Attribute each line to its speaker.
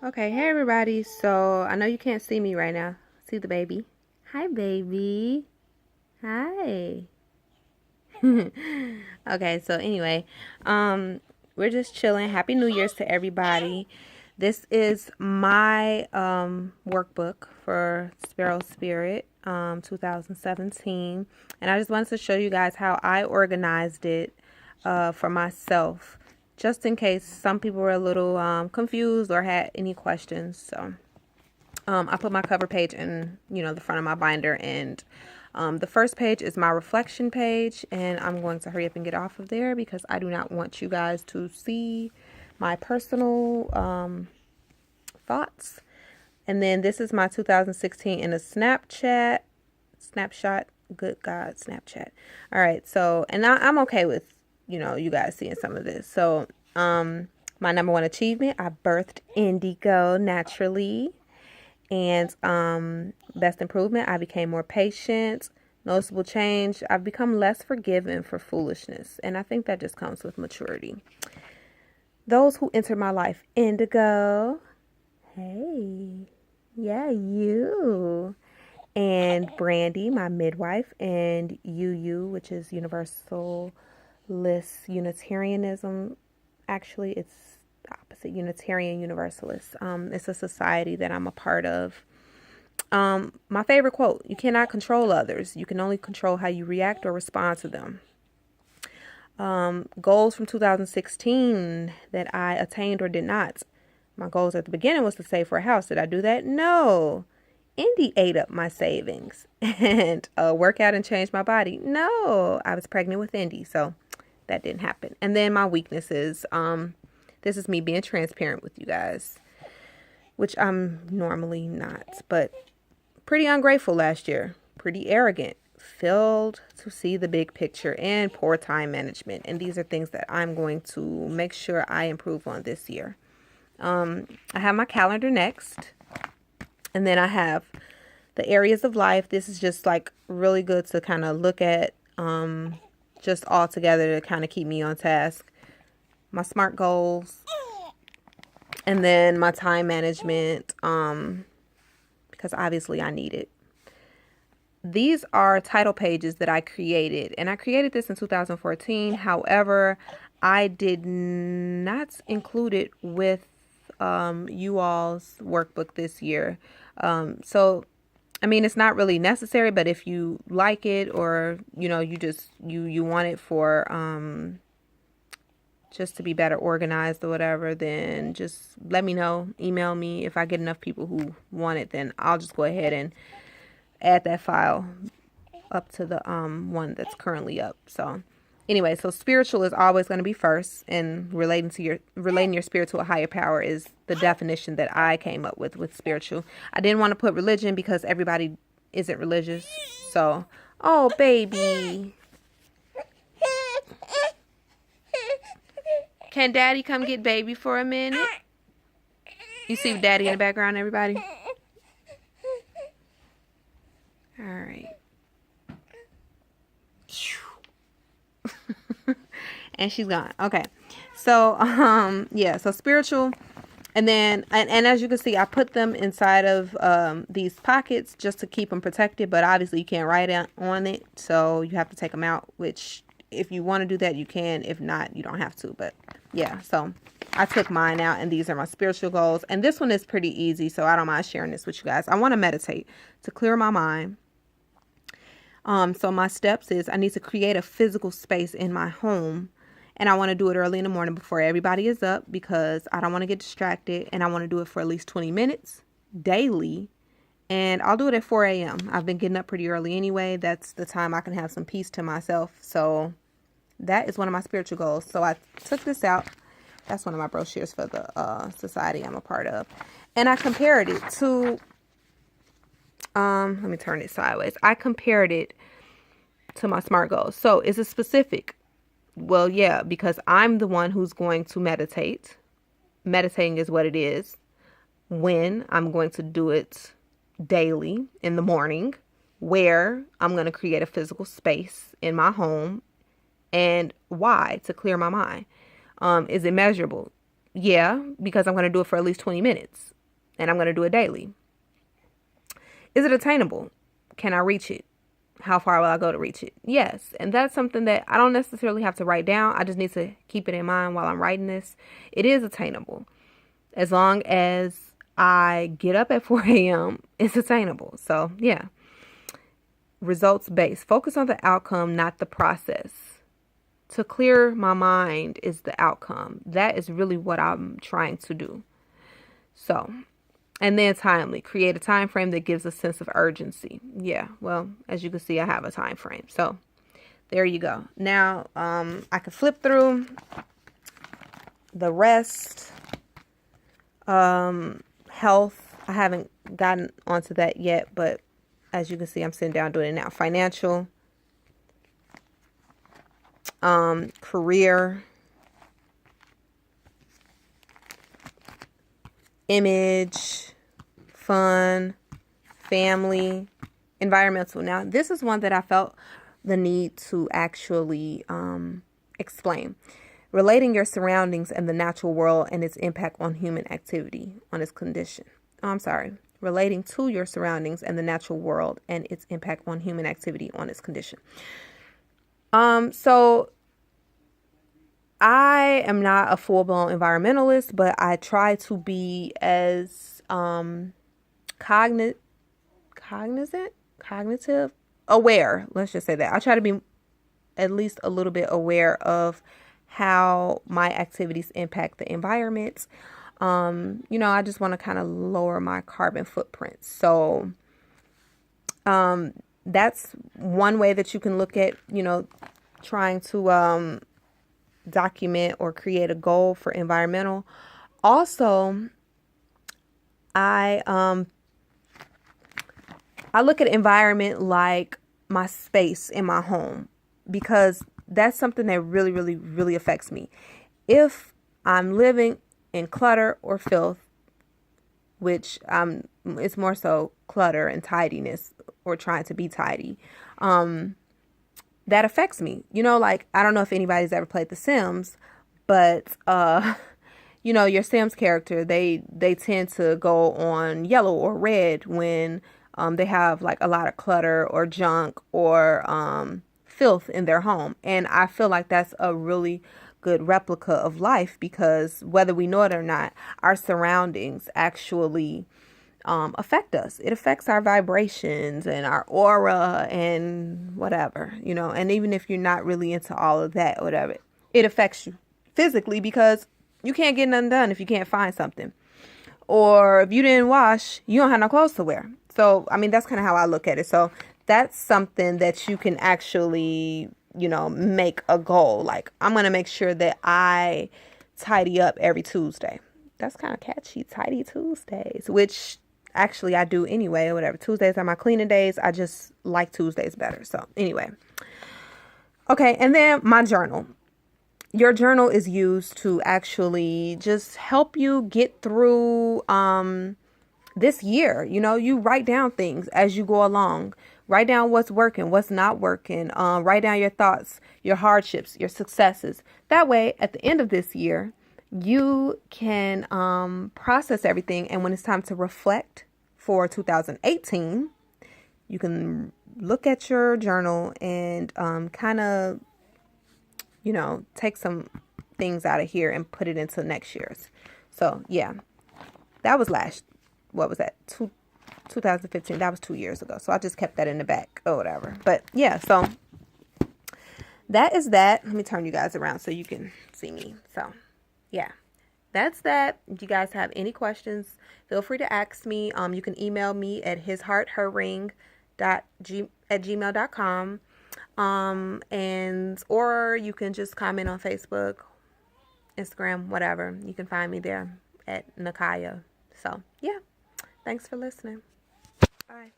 Speaker 1: Okay, hey everybody. So I know you can't see me right now. See the baby. Hi, baby. Hi. Okay, so anyway, we're just chilling. Happy New Year's to everybody. This is my workbook for Sparrow Spirit 2017, and I just wanted to show you guys how I organized it for myself, just in case some people were a little confused or had any questions. So I put my cover page in, the front of my binder, and the first page is my reflection page, and I'm going to hurry up and get off of there because I do not want you guys to see my personal thoughts. And then this is my 2016 in a snapshot. Good God, Snapchat. All right, so, and I'm okay with, you guys seeing some of this. So, my number one achievement, I birthed indigo naturally. And best improvement, I became more patient. Noticeable change, I've become less forgiving for foolishness. And I think that just comes with maturity. Those who enter my life, indigo. Hey, yeah, you. And Brandy, my midwife, and which is Universalist Unitarianism. Actually, it's the opposite, Unitarian Universalist. It's a society that I'm a part of. My favorite quote, you cannot control others. You can only control how you react or respond to them. Goals from 2016 that I attained or did not. My goals at the beginning was to save for a house. Did I do that? No. Indy ate up my savings. And work out and change my body. No. I was pregnant with Indy, so that didn't happen. And then my weaknesses. This is me being transparent with you guys, which I'm normally not, but pretty ungrateful last year, pretty arrogant, failed to see the big picture, and poor time management. And these are things that I'm going to make sure I improve on this year. I have my calendar next, and then I have the areas of life. This is just like really good to kind of look at, just all together to kind of keep me on task. My SMART goals, and then my time management, because obviously I need it. These are title pages that I created, and I created this in 2014. However, I did not include it with you all's workbook this year. So, I mean, it's not really necessary, but if you like it, or, you want it for just to be better organized or whatever, then just let me know. Email me. If I get enough people who want it, then I'll just go ahead and add that file up to the one that's currently up. So anyway, so spiritual is always going to be first, and relating your spirit to a higher power is the definition that I came up with spiritual. I didn't want to put religion because everybody isn't religious. So, oh baby, can daddy come get baby for a minute? You see daddy in the background, everybody? All right. And she's gone. Okay. So, yeah, so spiritual. And then, and as you can see, I put them inside of these pockets just to keep them protected. But obviously you can't write on it. So you have to take them out, which if you want to do that, you can. If not, you don't have to. But yeah, so I took mine out, and these are my spiritual goals. And this one is pretty easy, so I don't mind sharing this with you guys. I want to meditate to clear my mind. So my steps is I need to create a physical space in my home, and I want to do it early in the morning before everybody is up because I don't want to get distracted, and I want to do it for at least 20 minutes daily, and I'll do it at 4 a.m. I've been getting up pretty early anyway. That's the time I can have some peace to myself. So that is one of my spiritual goals. So I took this out. That's one of my brochures for the society I'm a part of, and I compared it to let me turn it sideways. I compared it to my SMART goals. So is it specific? Well, yeah, because I'm the one who's going to meditate. Meditating is what it is. When I'm going to do it daily in the morning, where I'm going to create a physical space in my home, and why? To clear my mind. Is it measurable? Yeah, because I'm going to do it for at least 20 minutes and I'm going to do it daily. Is it attainable? Can I reach it? How far will I go to reach it? Yes. And that's something that I don't necessarily have to write down. I just need to keep it in mind while I'm writing this. It is attainable. As long as I get up at 4 a.m., it's attainable. So, yeah. Results based. Focus on the outcome, not the process. To clear my mind is the outcome. That is really what I'm trying to do. So, and then timely. Create a time frame that gives a sense of urgency. Yeah, well, as you can see, I have a time frame. So, there you go. Now, I can flip through the rest. Health. I haven't gotten onto that yet, but as you can see, I'm sitting down doing it now. Financial. Career. Image. Fun. Family. Environmental. Now, this is one that I felt the need to actually explain. Relating your surroundings and the natural world and its impact on human activity, on its condition. Oh, I'm sorry. Relating to your surroundings and the natural world and its impact on human activity, on its condition. So I am not a full-blown environmentalist, but I try to be as cognitive, aware. Let's just say that. I try to be at least a little bit aware of how my activities impact the environment. I just want to kind of lower my carbon footprint. So that's one way that you can look at, trying to document or create a goal for environmental. Also, I look at environment like my space in my home, because that's something that really, really, really affects me. If I'm living in clutter or filth, which it's more so clutter and tidiness, or trying to be tidy, that affects me. Like, I don't know if anybody's ever played The Sims, but your Sims character, they tend to go on yellow or red when they have like a lot of clutter or junk or filth in their home. And I feel like that's a really good replica of life, because whether we know it or not, our surroundings actually affect us. It affects our vibrations and our aura and whatever, and even if you're not really into all of that or whatever, it affects you physically, because you can't get nothing done if you can't find something. Or if you didn't wash, you don't have no clothes to wear. So, that's kind of how I look at it. So that's something that you can actually, make a goal. Like, I'm going to make sure that I tidy up every Tuesday. That's kind of catchy, Tidy Tuesdays, which actually I do anyway, or whatever. Tuesdays are my cleaning days. I just like Tuesdays better. So anyway. Okay. And then my journal. Your journal is used to actually just help you get through this year. You write down things as you go along. Write down what's working, what's not working. Write down your thoughts, your hardships, your successes. That way, at the end of this year, you can process everything. And when it's time to reflect for 2018, you can look at your journal and kind of, take some things out of here and put it into next year's. So, yeah, that was what was that? 2015. That was 2 years ago. So I just kept that in the back or whatever. But yeah, so that is that. Let me turn you guys around so you can see me. So yeah, that's that. If you guys have any questions, feel free to ask me. You can email me at hisheartherring@gmail.com. Or you can just comment on Facebook, Instagram, whatever. You can find me there at Nakaya. So yeah, thanks for listening. Bye.